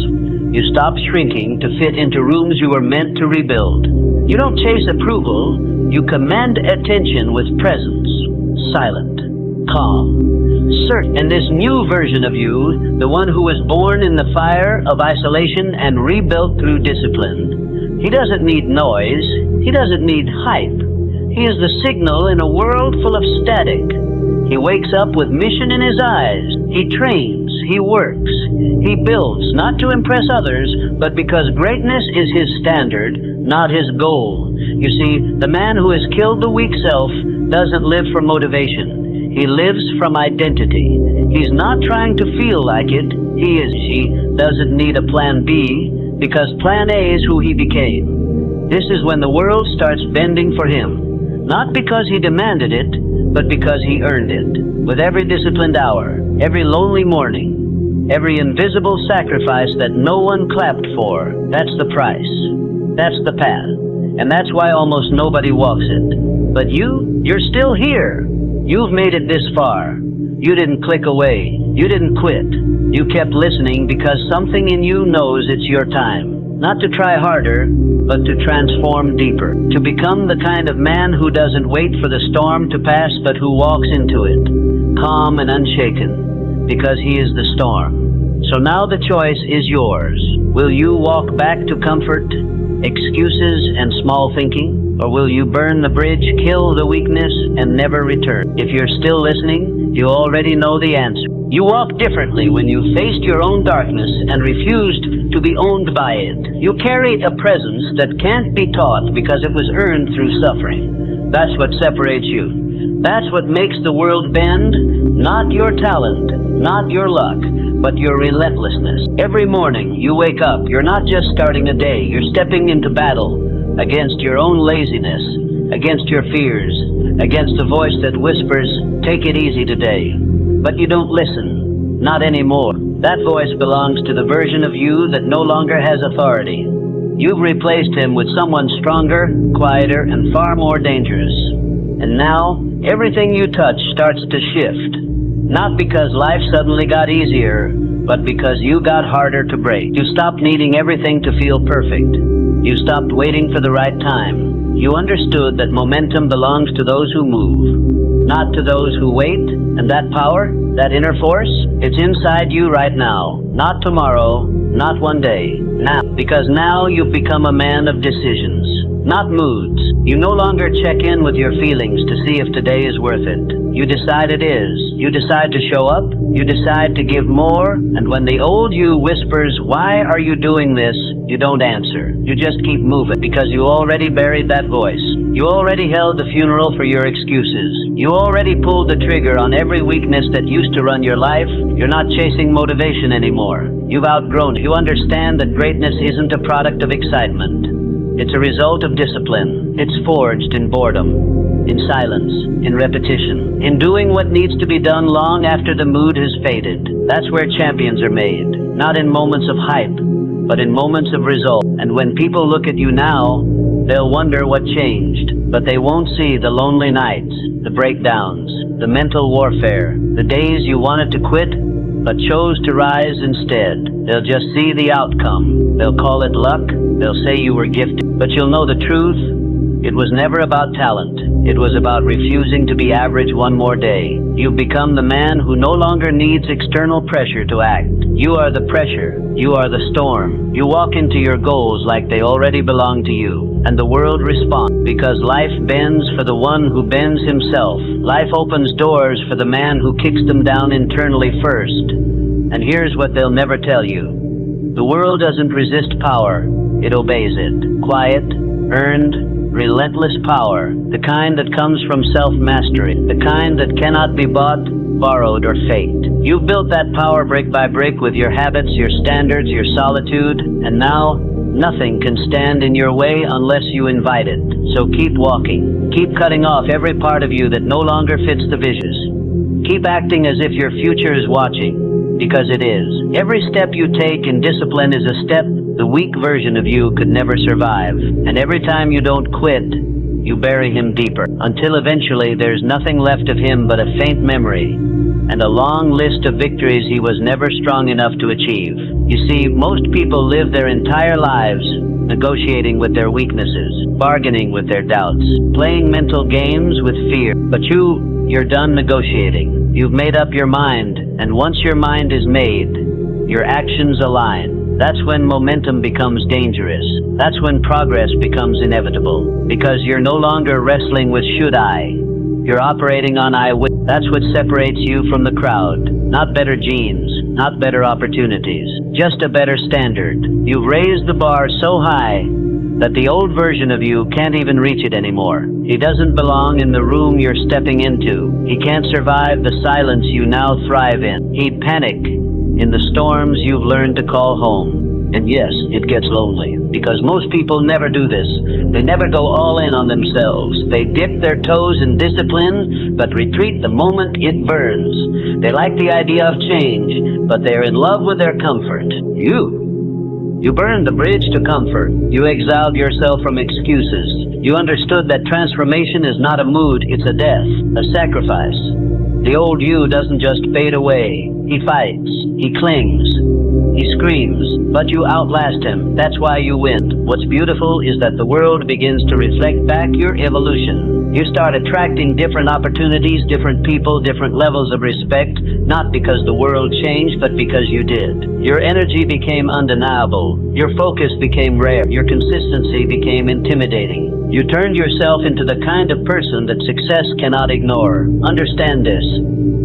You stop shrinking to fit into rooms you were meant to rebuild. You don't chase approval. You command attention with presence, silent, calm, certain. And this new version of you, the one who was born in the fire of isolation and rebuilt through discipline, he doesn't need noise. He doesn't need hype. He is the signal in a world full of static. He wakes up with mission in his eyes. He trains, he works, he builds, not to impress others, but because greatness is his standard, not his goal. You see, the man who has killed the weak self doesn't live for motivation. He lives from identity. He's not trying to feel like it. She doesn't need a plan B, because plan A is who he became. This is when the world starts bending for him, not because he demanded it, but because he earned it. With every disciplined hour, every lonely morning, every invisible sacrifice that no one clapped for, that's the price. That's the path. And that's why almost nobody walks it. But you're still here. You've made it this far. You didn't click away. You didn't quit. You kept listening because something in you knows it's your time. Not to try harder, but to transform deeper. To become the kind of man who doesn't wait for the storm to pass, but who walks into it, calm and unshaken, because he is the storm. So now the choice is yours. Will you walk back to comfort, excuses, and small thinking? Or will you burn the bridge, kill the weakness, and never return? If you're still listening, you already know the answer. You walk differently when you faced your own darkness and refused to be owned by it. You carry a presence that can't be taught because it was earned through suffering. That's what separates you. That's what makes the world bend. Not your talent, not your luck, but your relentlessness. Every morning you wake up, you're not just starting a day, you're stepping into battle against your own laziness, against your fears, against the voice that whispers, "Take it easy today." But you don't listen, not anymore. That voice belongs to the version of you that no longer has authority. You've replaced him with someone stronger, quieter, and far more dangerous. And now, everything you touch starts to shift. Not because life suddenly got easier, but because you got harder to break. You stopped needing everything to feel perfect. You stopped waiting for the right time. You understood that momentum belongs to those who move, not to those who wait. And that power, that inner force, it's inside you right now. Not tomorrow, not one day. Now. Because now you've become a man of decisions, not moods. You no longer check in with your feelings to see if today is worth it. You decide it is. You decide to show up. You decide to give more. And when the old you whispers, "Why are you doing this?" you don't answer. You just keep moving because you already buried that voice. You already held the funeral for your excuses. You already pulled the trigger on every weakness that used to run your life. You're not chasing motivation anymore. You've outgrown it. You understand that greatness isn't a product of excitement. It's a result of discipline. It's forged in boredom, in silence, in repetition, in doing what needs to be done long after the mood has faded. That's where champions are made, not in moments of hype, but in moments of result. And when people look at you now, they'll wonder what changed, but they won't see the lonely nights, the breakdowns, the mental warfare, the days you wanted to quit, but chose to rise instead. They'll just see the outcome. They'll call it luck. They'll say you were gifted. But you'll know the truth. It was never about talent. It was about refusing to be average one more day. You've become the man who no longer needs external pressure to act. You are the pressure. You are the storm. You walk into your goals like they already belong to you. And the world responds. Because life bends for the one who bends himself. Life opens doors for the man who kicks them down internally first. And here's what they'll never tell you. The world doesn't resist power. It obeys it. Quiet, earned, relentless power. The kind that comes from self-mastery. The kind that cannot be bought, borrowed, or faked. You've built that power brick by brick with your habits, your standards, your solitude, and now nothing can stand in your way unless you invite it. So keep walking. Keep cutting off every part of you that no longer fits the visions. Keep acting as if your future is watching, because it is. Every step you take in discipline is a step the weak version of you could never survive. And every time you don't quit, you bury him deeper, until eventually there's nothing left of him but a faint memory and a long list of victories he was never strong enough to achieve. You see, most people live their entire lives negotiating with their weaknesses, bargaining with their doubts, playing mental games with fear. But you're done negotiating. You've made up your mind, and once your mind is made, your actions align. That's when momentum becomes dangerous. That's when progress becomes inevitable. Because you're no longer wrestling with should I. You're operating on I will. That's what separates you from the crowd. Not better genes, not better opportunities, just a better standard. You've raised the bar so high that the old version of you can't even reach it anymore. He doesn't belong in the room you're stepping into. He can't survive the silence you now thrive in. He'd panic in the storms you've learned to call home. And yes, it gets lonely, because most people never do this. They never go all in on themselves. They dip their toes in discipline, but retreat the moment it burns. They like the idea of change, but they're in love with their comfort. You burned the bridge to comfort. You exiled yourself from excuses. You understood that transformation is not a mood, it's a death, a sacrifice. The old you doesn't just fade away. He fights. He clings. He screams, but you outlast him. That's why you win. What's beautiful is that the world begins to reflect back your evolution. You start attracting different opportunities, different people, different levels of respect, not because the world changed, but because you did. Your energy became undeniable. Your focus became rare. Your consistency became intimidating. You turned yourself into the kind of person that success cannot ignore. Understand this.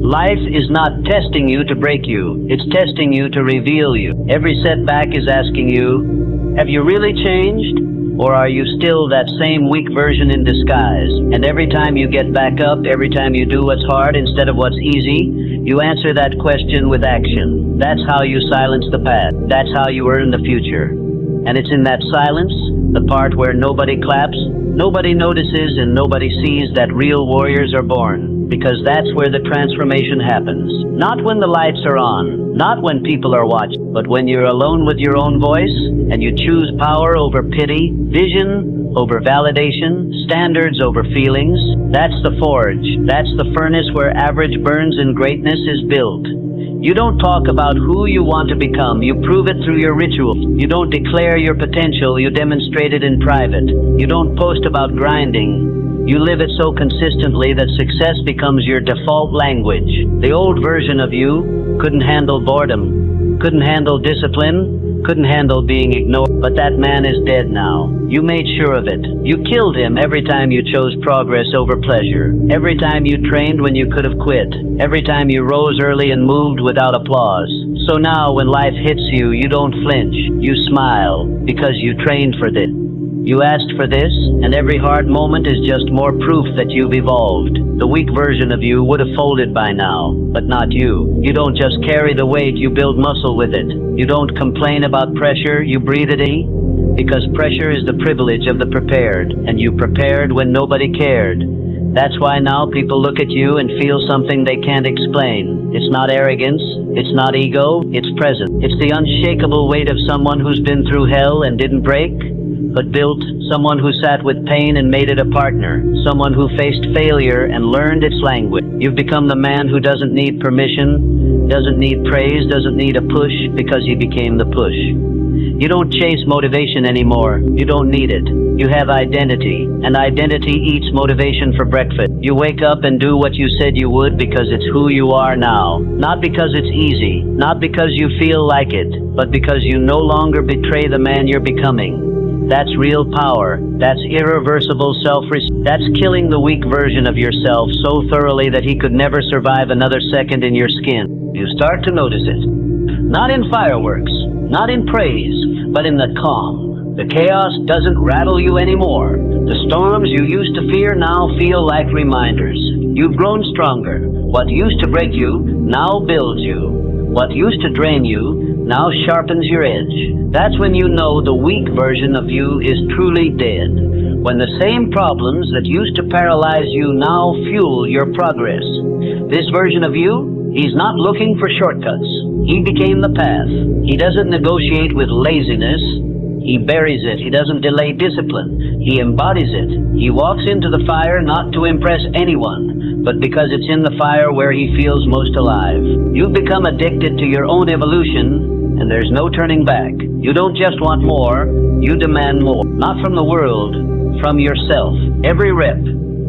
Life is not testing you to break you. It's testing you to reveal you. Every setback is asking you, have you really changed? Or are you still that same weak version in disguise? And every time you get back up, every time you do what's hard instead of what's easy, you answer that question with action. That's how you silence the past. That's how you earn the future. And it's in that silence, the part where nobody claps, nobody notices, and nobody sees, that real warriors are born. Because that's where the transformation happens. Not when the lights are on, not when people are watching, but when you're alone with your own voice and you choose power over pity, vision over validation, standards over feelings. That's the forge. That's the furnace where average burns and greatness is built. You don't talk about who you want to become. You prove it through your rituals. You don't declare your potential. You demonstrate it in private. You don't post about grinding. You live it so consistently that success becomes your default language. The old version of you couldn't handle boredom, couldn't handle discipline, couldn't handle being ignored. But that man is dead now. You made sure of it. You killed him every time you chose progress over pleasure. Every time you trained when you could have quit. Every time you rose early and moved without applause. So now when life hits you, you don't flinch. You smile because you trained for this. You asked for this, and every hard moment is just more proof that you've evolved. The weak version of you would have folded by now, but not you. You don't just carry the weight, you build muscle with it. You don't complain about pressure, you breathe it in. Because pressure is the privilege of the prepared, and you prepared when nobody cared. That's why now people look at you and feel something they can't explain. It's not arrogance, it's not ego, it's presence. It's the unshakable weight of someone who's been through hell and didn't break, but built, someone who sat with pain and made it a partner, someone who faced failure and learned its language. You've become the man who doesn't need permission, doesn't need praise, doesn't need a push, because he became the push. You don't chase motivation anymore. You don't need it. You have identity, and identity eats motivation for breakfast. You wake up and do what you said you would because it's who you are now. Not because it's easy, not because you feel like it, but because you no longer betray the man you're becoming. That's real power. That's irreversible self-respect. That's killing the weak version of yourself so thoroughly that he could never survive another second in your skin. You start to notice it. Not in fireworks, not in praise, but in the calm. The chaos doesn't rattle you anymore. The storms you used to fear now feel like reminders. You've grown stronger. What used to break you now builds you. What used to drain you now sharpens your edge. That's when you know the weak version of you is truly dead. When the same problems that used to paralyze you now fuel your progress. This version of you, he's not looking for shortcuts. He became the path. He doesn't negotiate with laziness. He buries it. He doesn't delay discipline. He embodies it. He walks into the fire not to impress anyone, but because it's in the fire where he feels most alive. You've become addicted to your own evolution, and there's no turning back. You don't just want more, you demand more. Not from the world, from yourself. Every rep,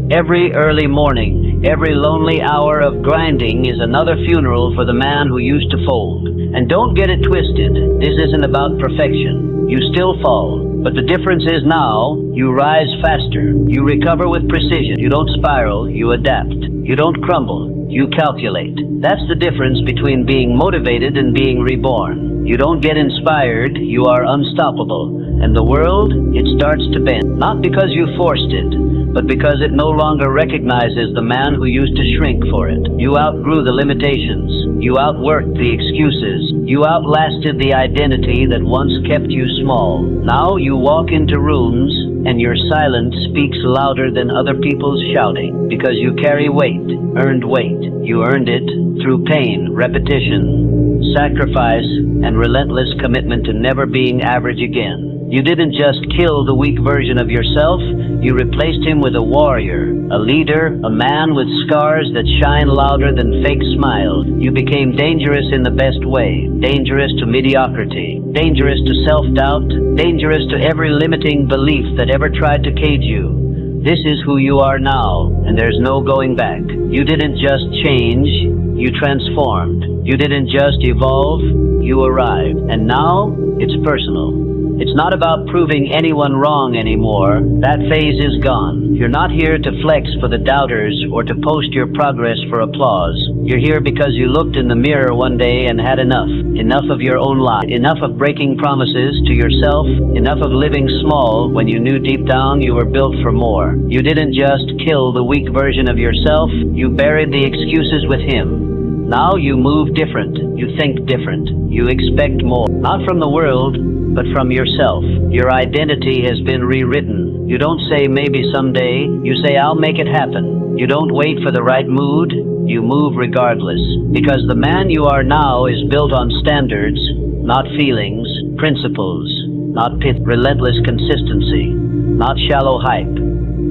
every early morning, every lonely hour of grinding is another funeral for the man who used to fold. And don't get it twisted. This isn't about perfection. You still fall, but the difference is now you rise faster. You recover with precision. You don't spiral, you adapt. You don't crumble, you calculate. That's the difference between being motivated and being reborn. You don't get inspired, you are unstoppable. And the world, it starts to bend. Not because you forced it, but because it no longer recognizes the man who used to shrink for it. You outgrew the limitations. You outworked the excuses. You outlasted the identity that once kept you small. Now you walk into rooms and your silence speaks louder than other people's shouting, because you carry weight, earned weight. You earned it through pain, repetition, sacrifice, and relentless commitment to never being average again. You didn't just kill the weak version of yourself, you replaced him with a warrior, a leader, a man with scars that shine louder than fake smiles. You became dangerous in the best way, dangerous to mediocrity, dangerous to self-doubt, dangerous to every limiting belief that ever tried to cage you. This is who you are now, and there's no going back. You didn't just change, you transformed. You didn't just evolve, you arrived. And now, it's personal. It's not about proving anyone wrong anymore. That phase is gone. You're not here to flex for the doubters or to post your progress for applause. You're here because you looked in the mirror one day and had enough. Enough of your own lie. Enough of breaking promises to yourself. Enough of living small when you knew deep down you were built for more. You didn't just kill the weak version of yourself. You buried the excuses with him. Now you move different. You think different. You expect more. Not from the world, but from yourself. Your identity has been rewritten. You don't say maybe someday, you say I'll make it happen. You don't wait for the right mood, you move regardless. Because the man you are now is built on standards, not feelings, principles, not relentless consistency, not shallow hype.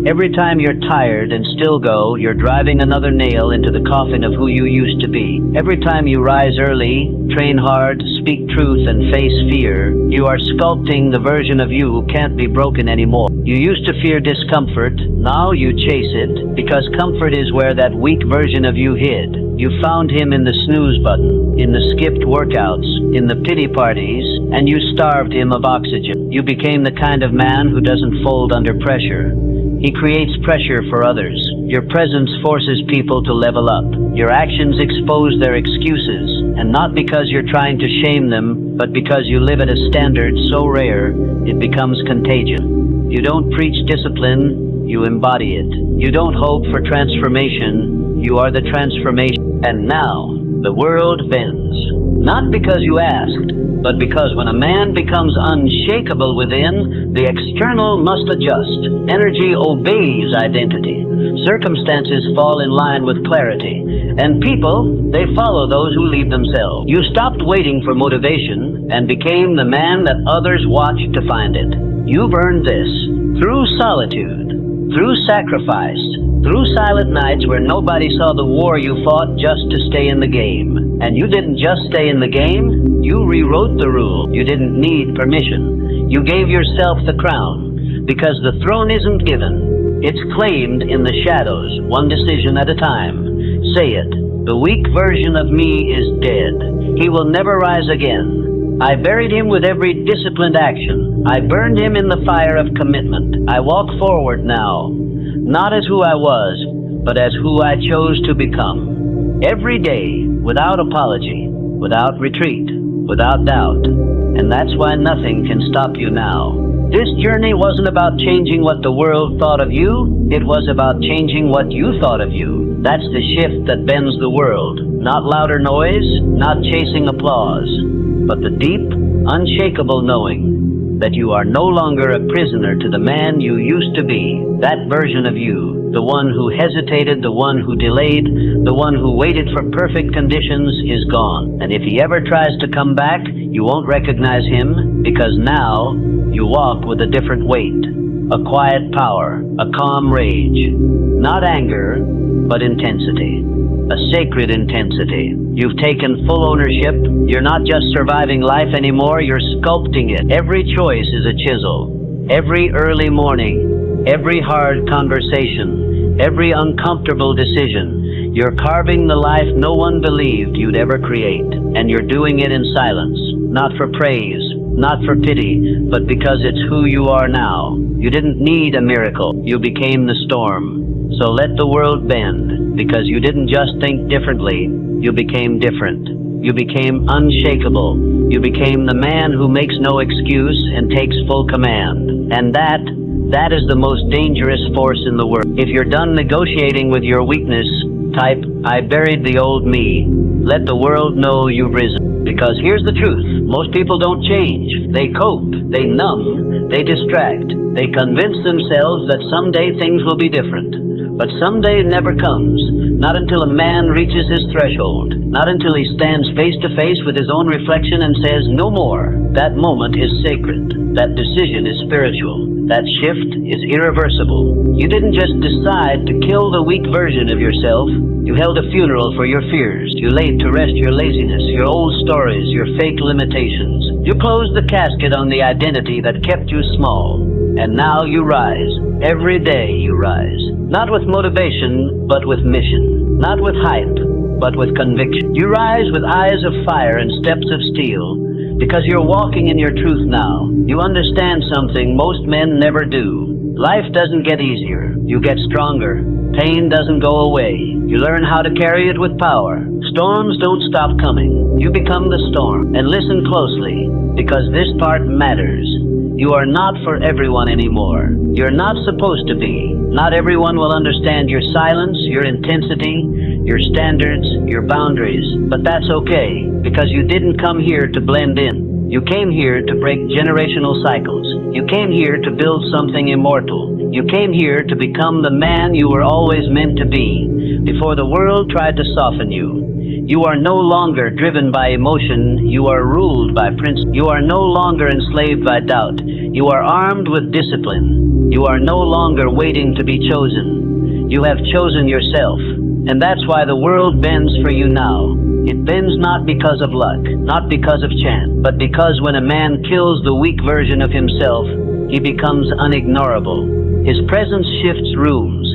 Every time you're tired and still go, you're driving another nail into the coffin of who you used to be. Every time you rise early, train hard, speak truth, and face fear, you are sculpting the version of you who can't be broken anymore. You used to fear discomfort, now you chase it, because comfort is where that weak version of you hid. You found him in the snooze button, in the skipped workouts, in the pity parties, and you starved him of oxygen. You became the kind of man who doesn't fold under pressure. He creates pressure for others. Your presence forces people to level up. Your actions expose their excuses, and not because you're trying to shame them, but because you live at a standard so rare, it becomes contagion. You don't preach discipline, you embody it. You don't hope for transformation, you are the transformation. And now, the world bends. Not because you asked, but because when a man becomes unshakable within, the external must adjust. Energy obeys identity. Circumstances fall in line with clarity. And people, they follow those who lead themselves. You stopped waiting for motivation and became the man that others watched to find it. You've earned this through solitude, through sacrifice, through silent nights where nobody saw the war you fought just to stay in the game. And you didn't just stay in the game, you rewrote the rule. You didn't need permission. You gave yourself the crown, because the throne isn't given. It's claimed in the shadows, one decision at a time. Say it. The weak version of me is dead. He will never rise again. I buried him with every disciplined action. I burned him in the fire of commitment. I walk forward now, not as who I was, but as who I chose to become. Every day, without apology, without retreat, without doubt. And that's why nothing can stop you now. This journey wasn't about changing what the world thought of you, it was about changing what you thought of you. That's the shift that bends the world. Not louder noise, not chasing applause, but the deep, unshakable knowing that you are no longer a prisoner to the man you used to be. That version of you, the one who hesitated, the one who delayed, the one who waited for perfect conditions, is gone. And if he ever tries to come back, you won't recognize him, because now you walk with a different weight, a quiet power, a calm rage. Not anger, but intensity. A sacred intensity. You've taken full ownership. You're not just surviving life anymore, you're sculpting it. Every choice is a chisel. Every early morning, every hard conversation, every uncomfortable decision, you're carving the life no one believed you'd ever create. And you're doing it in silence, not for praise, not for pity, but because it's who you are now. You didn't need a miracle. You became the storm. So let the world bend, because you didn't just think differently, you became different. You became unshakable. You became the man who makes no excuse and takes full command. And that is the most dangerous force in the world. If you're done negotiating with your weakness, type, I buried the old me. Let the world know you've risen. Because here's the truth. Most people don't change. They cope. They numb. They distract. They convince themselves that someday things will be different. But someday never comes. Not until a man reaches his threshold. Not until he stands face to face with his own reflection and says, no more. That moment is sacred. That decision is spiritual. That shift is irreversible. You didn't just decide to kill the weak version of yourself. You held a funeral for your fears. You laid to rest your laziness, your old stories, your fake limitations. You closed the casket on the identity that kept you small. And now you rise. Every day you rise. Not with motivation, but with mission. Not with hype, but with conviction. You rise with eyes of fire and steps of steel, because you're walking in your truth now. You understand something most men never do. Life doesn't get easier. You get stronger. Pain doesn't go away. You learn how to carry it with power. Storms don't stop coming. You become the storm. And listen closely, because this part matters. You are not for everyone anymore. You're not supposed to be. Not everyone will understand your silence, your intensity, your standards, your boundaries. But that's okay, because you didn't come here to blend in. You came here to break generational cycles. You came here to build something immortal. You came here to become the man you were always meant to be, before the world tried to soften you. You are no longer driven by emotion, you are ruled by principle. You are no longer enslaved by doubt. You are armed with discipline. You are no longer waiting to be chosen. You have chosen yourself. And that's why the world bends for you now. It bends not because of luck, not because of chance, but because when a man kills the weak version of himself, he becomes unignorable. His presence shifts rooms.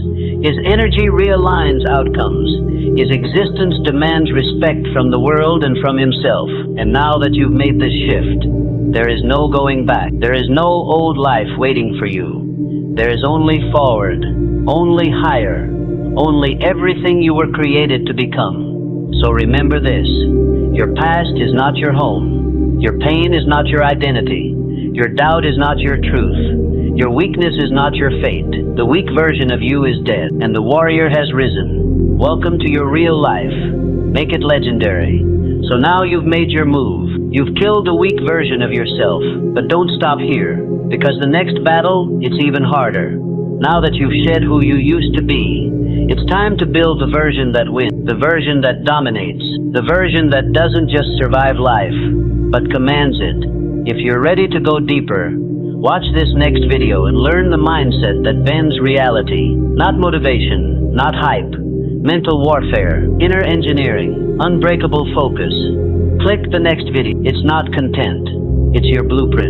His energy realigns outcomes. His existence demands respect from the world and from himself. And now that you've made this shift, there is no going back. There is no old life waiting for you. There is only forward, only higher, only everything you were created to become. So remember this: your past is not your home. Your pain is not your identity. Your doubt is not your truth. Your weakness is not your fate. The weak version of you is dead, and the warrior has risen. Welcome to your real life. Make it legendary. So now you've made your move. You've killed the weak version of yourself. But don't stop here, because the next battle, it's even harder. Now that you've shed who you used to be, it's time to build the version that wins, the version that dominates, the version that doesn't just survive life, but commands it. If you're ready to go deeper, watch this next video and learn the mindset that bends reality. Not motivation, not hype. Mental warfare, inner engineering, unbreakable focus. Click the next video. It's not content. It's your blueprint.